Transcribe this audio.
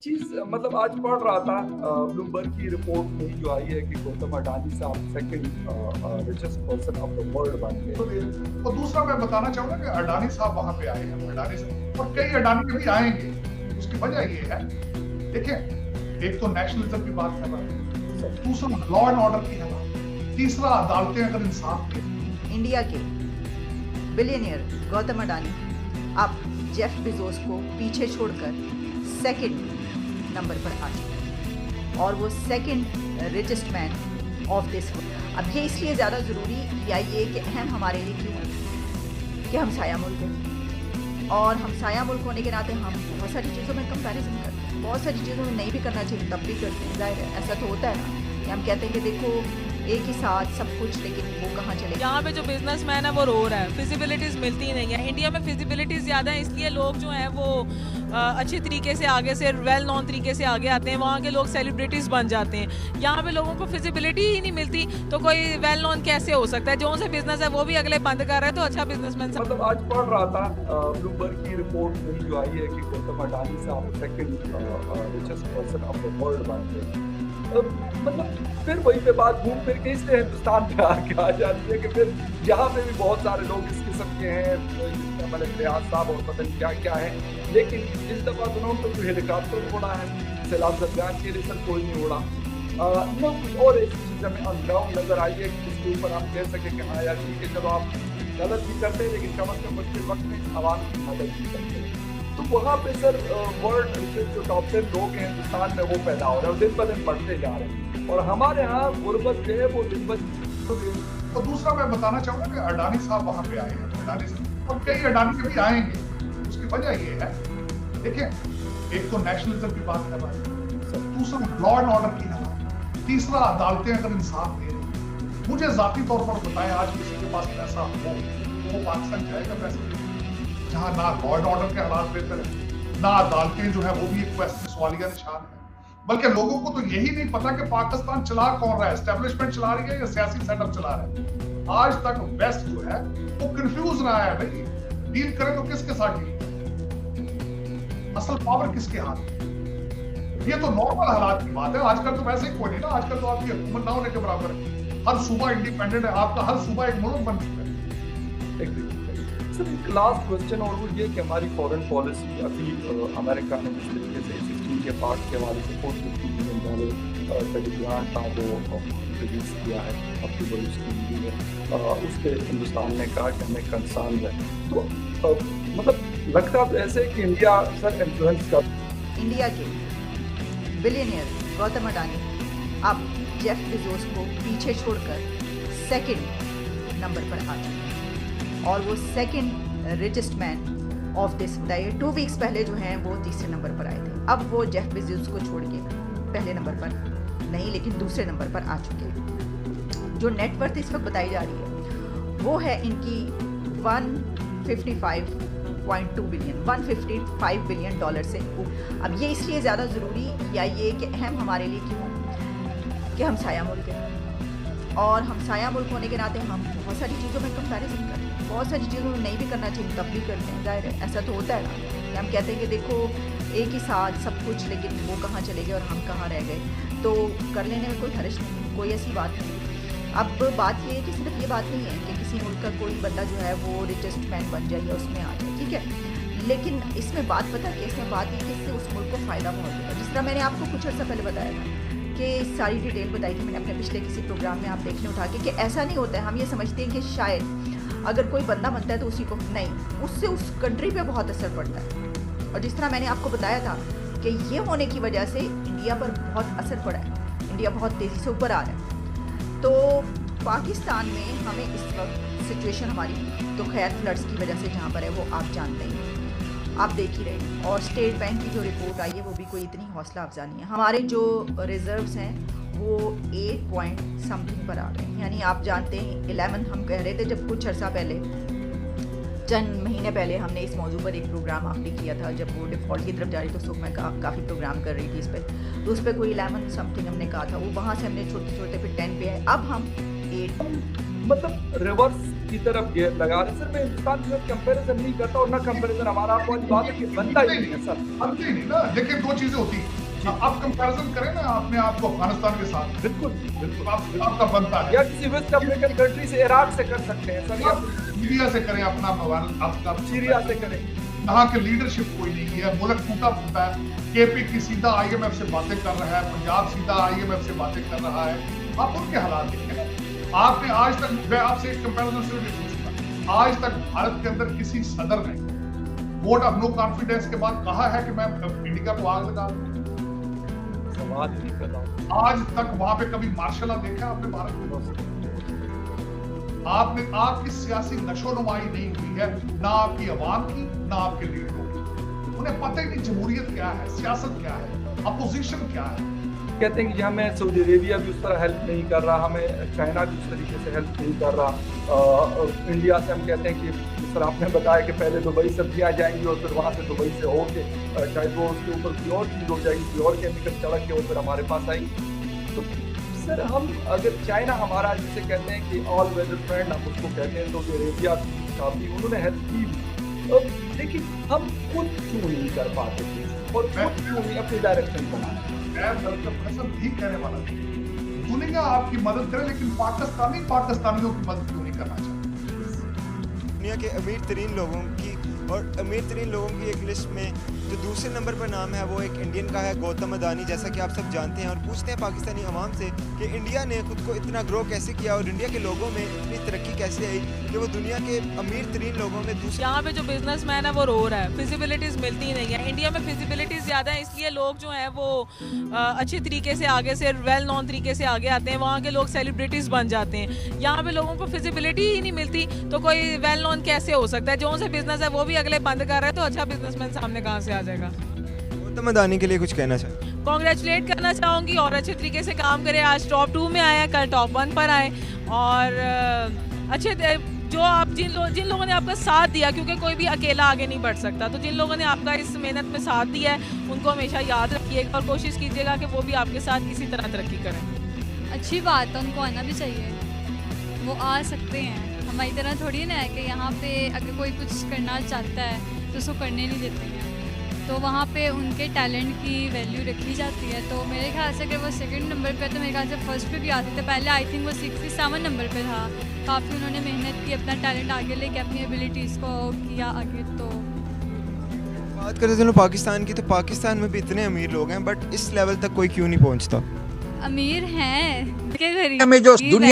मतलब आज पढ़ रहा था ब्लूमबर्ग की रिपोर्ट में जो आई है कि गौतम अडानी साहब second richest person of the world बन तो गए। ये और दूसरा मैं बताना चाहूंगा कि अडानी साहब वहां पे आए हैं, अडानी साहब और कई अडानी के भी आएंगे। उसकी वजह ये है, देखिए, एक तो नेशनलिज्म की बात कर रहा है, दूसरा लॉ एंड ऑर्डर की है बात, तीसरा अदालतें अगर इंसाफ दें। इंडिया के बिलियनियर गौतम अडानी अब जेफ बेजोस को पीछे छोड़कर सेकंड नंबर पर आ चुके हैं और वो second richest man of this world. अब ये इसलिए ज़्यादा ज़रूरी या ये कि अहम हमारे लिए क्यों है कि हम साया मुल्क हैं और हम साया मुल्क होने के नाते हम बहुत सारी चीज़ों में कंपैरिजन करते हैं, बहुत सारी चीज़ों में नहीं भी करना चाहिए तब भी करते हैं। जाहिर है ऐसा तो होता है ना कि हम कहते हैं कि देखो एक ही साथ सब कुछ, लेकिन वो कहाँ चले। यहाँ पे जो बिजनेसमैन है वो रो रहा है, फिजिबिलिटीज मिलती ही नहीं है। इंडिया में फिजिबिलिटीज ज़्यादा है, इसलिए लोग जो हैं वो अच्छे तरीके से आगे से वेल नॉन तरीके से आगे आते हैं। वहाँ के लोग सेलिब्रिटीज़ बन जाते हैं। यहाँ पे लोगों को फिजिबिलिटी ही नहीं मिलती तो कोई वेल नॉन कैसे हो सकता है? जो से बिजनेस है वो भी अगले बंद कर रहा है तो अच्छा बिजनेसमैन। मतलब आज पढ़ रहा था ब्लूमबर्ग की रिपोर्ट में जो आई है कि गौतम अडानी साहब second richest person of the world बन गए। मतलब फिर वही पे बात घूम फिर के इसलिए हिंदुस्तान पे आके आ जाती है कि फिर यहाँ पे भी बहुत सारे लोग इस किस्म के हैं, मतलब रियाज साहब और पता नहीं क्या क्या है, लेकिन इस दफा तो उन्होंने तो हेलीकॉप्टर उड़ा है, सैलाब सरगार के लिए सर कोई नहीं उड़ा। न कुछ और ऐसी चीज़ हमें अनग्राउंड नजर आई है कि जिसके ऊपर हम कह सके कि हाँ यार ठीक है, चलो आप गलत भी करते हैं लेकिन कम अज कम मुश्किल वक्त में आवाम की मदद भी करते हैं। तो वहाँ पे सर वर्ल्ड जो टॉप 10 लोग हैं हिंदुस्तान में वो पैदा हो रहे हैं, दिन ब दिन बढ़ते जा रहे हैं और हमारे यहाँ गुर्बत जो है वो दिन ब दिन। और दूसरा मैं बताना चाहूंगा कि अडानी साहब वहां पे आए हैं, अडानी साहब और कई अडानी के भी आएंगे। उसकी वजह ये है, देखिए, एक तो नेशनलिज्म की बात कर रहा है, दूसरा लॉ एंड ऑर्डर की है बात, तीसरा अदालतें अगर इंसाफ दें। मुझे जाती तौर पर बताएं, आज किसी के पास पैसा हो वो पाकिस्तान जाएगा पैसा जहाँ ना लॉ एंड ऑर्डर के हालात बेहतर है, ना अदालतें जो है वो भी एक क्वेश्चन सवालिया निशान है। बल्कि लोगों को तो यही नहीं पता कि पाकिस्तान चला कौन रहा है, एस्टेब्लिशमेंट चला रही है या सियासी सेटअप चला रहा है। आज तक वेस्ट जो है वो कंफ्यूज रहा है, भाई डील करें तो किसके साथ डील, असल पावर किसके हाथ में। ये तो नॉर्मल हालात की बात है। आजकल तो वैसे ही कोई नहीं ना, आजकल तो आपकी हुकूमत ना होने के बराबर है, हर सूबा इंडिपेंडेंट है, आपका हर सूबा एक मुल्क बन चुका है। सर एक लास्ट क्वेश्चन और वो ये कि हमारी फॉरेन पॉलिसी अभी अमेरिका ने जिस तरीके से 16 के पार्ट के हवाले से $450 मिलियन ग्रांट था वो रिलीज किया है अपनी बड़ी स्कीम है, उस पर हिंदुस्तान ने कहा कि हमें कंसर्न है। तो मतलब लगता है ऐसे कि इंडिया सर इन्फ्लुएंस कर। इंडिया के बिलियनियर गौतम अडानी अब जेफ बेजोस को पीछे छोड़कर सेकंड नंबर पर आ चुके हैं और वो second richest man of this world. 2 weeks पहले जो हैं वो तीसरे नंबर पर आए थे। अब वो जेफ बेजोस को छोड़ के पहले नंबर पर नहीं लेकिन दूसरे नंबर पर आ चुके हैं। जो नेटवर्थ इस वक्त बताई जा रही है वो है इनकी 155.2 बिलियन, $155 बिलियन से। अब ये इसलिए ज़्यादा ज़रूरी या ये कि अहम हमारे लिए क्यों है कि हम साया मुल्क हैं और हम साया मुल्क होने के नाते हम बहुत सारी चीज़ों में कंपैरिजन करते हैं, बहुत सारी चीज़ों में नहीं भी करना चाहिए तब भी करते हैं। जाहिर है ऐसा तो होता है ना कि हम कहते हैं कि देखो एक ही साथ सब कुछ, लेकिन वो कहाँ चले गए और हम कहाँ रह गए। तो कर लेने में कोई हर्ज नहीं, कोई ऐसी बात नहीं। अब बात ये है कि सिर्फ ये बात नहीं है कि किसी मुल्क का कोई बंदा जो है वो रिचेस्ट मैन बन जाए या उसमें आ जाए, ठीक है, लेकिन इसमें बात पता कि इसमें बात ये कि इससे उस मुल्क को फ़ायदा बहुत होगा। जिस तरह मैंने आपको कुछ अर्सा पहले बताया था कि सारी डिटेल बताई थी मैंने अपने पिछले किसी प्रोग्राम में, आप देखने उठा के कि ऐसा नहीं होता है। हम ये समझते हैं कि शायद अगर कोई बंदा बनता है तो उसी को नहीं, उससे उस कंट्री पे बहुत असर पड़ता है। और जिस तरह मैंने आपको बताया था कि ये होने की वजह से इंडिया पर बहुत असर पड़ा है, इंडिया बहुत तेज़ी से ऊपर आ रहा है। तो पाकिस्तान में हमें इस वक्त सिचुएशन हमारी तो खैर फ्लड्स की वजह से जहाँ पर है वो आप जानते हैं, आप देख ही रहे। और स्टेट बैंक की जो रिपोर्ट आई है वो भी कोई इतनी हौसला अफजा नहीं है। हमारे जो रिजर्व्स हैं वो 8 पॉइंट समथिंग पर आ रहे हैं, यानी आप जानते हैं 11 हम कह रहे थे जब कुछ अर्सा पहले, चंद महीने पहले हमने इस मौजू पर एक प्रोग्राम आपने किया था जब वो डिफ़ॉल्ट की तरफ जा रही तो उस वक्त मैं काफ़ी प्रोग्राम कर रही थी इस पर, तो उस पर कोई 11 समथिंग हमने कहा था, वो वहाँ से हमने छोटे छोटे फिर 10 पे है, अब हम 8 मतलब रिवर्स की तरफ गियर लगा रहे। सर मैं हिंदुस्तान के साथ कंपैरिजन नहीं करता और ना कंपैरिजन हमारा आपको वाली बात है कि बनता ही नहीं है सर। बनते ही नहीं ना। देखिए दो चीजें होती हैं, आप कंपैरिजन करें ना अपने आप को अफगानिस्तान के साथ, बिल्कुल बिल्कुल आपका बनता है। या किसी वेस्ट अफ्रीकन कंट्री से, इराक से कर सकते हैं सर, या सीरिया से करें अपना, आपका सीरिया से करें। यहाँ के लीडरशिप कोई नहीं है, मुल्क टूटा फूटा है। केपी की सीधा IMF से बातें कर रहा है, पंजाब सीधा IMF से बातें कर रहा है। आप उनके हालात देखें ना। आपने आज तक, मैं आपसे एक कंपैरिजन से भी पूछूंगा, आज तक भारत के अंदर किसी सदर ने वोट ऑफ नो कॉन्फिडेंस के बाद कहा है कि मैं इंडिया को आग लगा दूं? सवाल नहीं कर रहा हूं। आज तक वहां पे कभी मार्शल लॉ देखा आपने भारत में? आपकी सियासी नशोनुमाई नहीं हुई है, ना आपकी आवाम की, ना आपके लीडरों की। उन्हें पता ही नहीं जमहूरियत क्या है, सियासत क्या है, अपोजिशन क्या है। कहते हैं कि हमें सऊदी अरेबिया भी उस तरह हेल्प नहीं कर रहा, हमें चाइना भी उस तरीके से हेल्प नहीं कर रहा। इंडिया से हम कहते हैं कि जिस तरह आपने बताया कि पहले दुबई से सब्जियाँ जाएंगी और फिर वहाँ से दुबई से होके शायद वो उसके ऊपर कोई और चीज़ हो जाएगी, कोई और केमिकल चढ़क के वो फिर हमारे पास आएगी। तो सर हम अगर चाइना हमारा जिसे कहते हैं कि ऑल वेदर फ्रेंड हम उसको कहते हैं, सऊदी अरेबिया काफ़ी उन्होंने हेल्प की भी, लेकिन हम खुद क्यों नहीं कर पाते थे और खुद क्यों नहीं अपनी डायरेक्शन बनाते? मैं मतलब भी कहने वाला था, दुनिया आपकी मदद करे लेकिन पाकिस्तानियों की मदद क्यों नहीं करना चाहते? दुनिया के अमीर तरीन लोगों की, और अमीर तरीन लोगों की एक लिस्ट में जो दूसरे नंबर पर नाम है वो एक इंडियन का है, गौतम अदानी, जैसा कि आप सब जानते हैं। और पूछते हैं पाकिस्तानी अवाम से कि इंडिया ने खुद को इतना ग्रो कैसे किया और इंडिया के लोगों में इतनी तरक्की कैसे आई कि वो दुनिया के अमीर तरीन लोगों में दूसरे। यहाँ पे जो बिजनेसमैन है वो रो रहा है, फिजिबिलिटीज मिलती ही नहीं है। इंडिया में फिजिबिलिटीज ज़्यादा है, इसलिए लोग जो हैं वो अच्छे तरीके से आगे से वेल नॉन तरीके से आगे आते हैं। वहाँ के लोग सेलिब्रिटीज़ बन जाते हैं। यहाँ पे लोगों को फिजिबिलिटी ही नहीं मिलती तो कोई वेल नॉन कैसे हो सकता है? जो से बिजनेस है वो भी अगले बंद कर रहा है तो अच्छा बिजनेसमैन सामने कहाँ से आ जाएगा? गौतम अदानी के लिए कुछ कहना चाहिए? कॉन्ग्रेचुलेट करना चाहूँगी और अच्छे तरीके से काम करे। आज टॉप 2 में आया, कल टॉप 1 पर आए और अच्छे जो आप जिन लोगों ने आपका साथ दिया, क्योंकि कोई भी अकेला आगे नहीं बढ़ सकता, तो जिन लोगों ने आपका इस मेहनत में साथ दिया है उनको हमेशा याद रखिएगा और कोशिश कीजिएगा कि वो भी आपके साथ किसी तरह तरक्की करें। अच्छी बात है, उनको आना भी चाहिए, वो आ सकते हैं। हमारी तरह थोड़ी ना है कि यहाँ पे अगर कोई कुछ करना चाहता है तो उसको करने नहीं देते हैं, तो वहाँ पे उनके टैलेंट की वैल्यू रखी जाती है। तो मेरे ख्याल से अगर वो सेकंड नंबर पे है तो मेरे ख्याल से फर्स्ट पे भी आ सकते। पहले आई थिंक वो 67 नंबर पे था। काफ़ी उन्होंने मेहनत की, अपना टैलेंट आगे लेके अपनी एबिलिटीज़ को किया आगे। तो बात करें चलो पाकिस्तान की, तो पाकिस्तान में भी इतने अमीर लोग हैं बट इस लेवल तक कोई क्यों नहीं पहुँचता? अमीर हैं, में जो दुनिया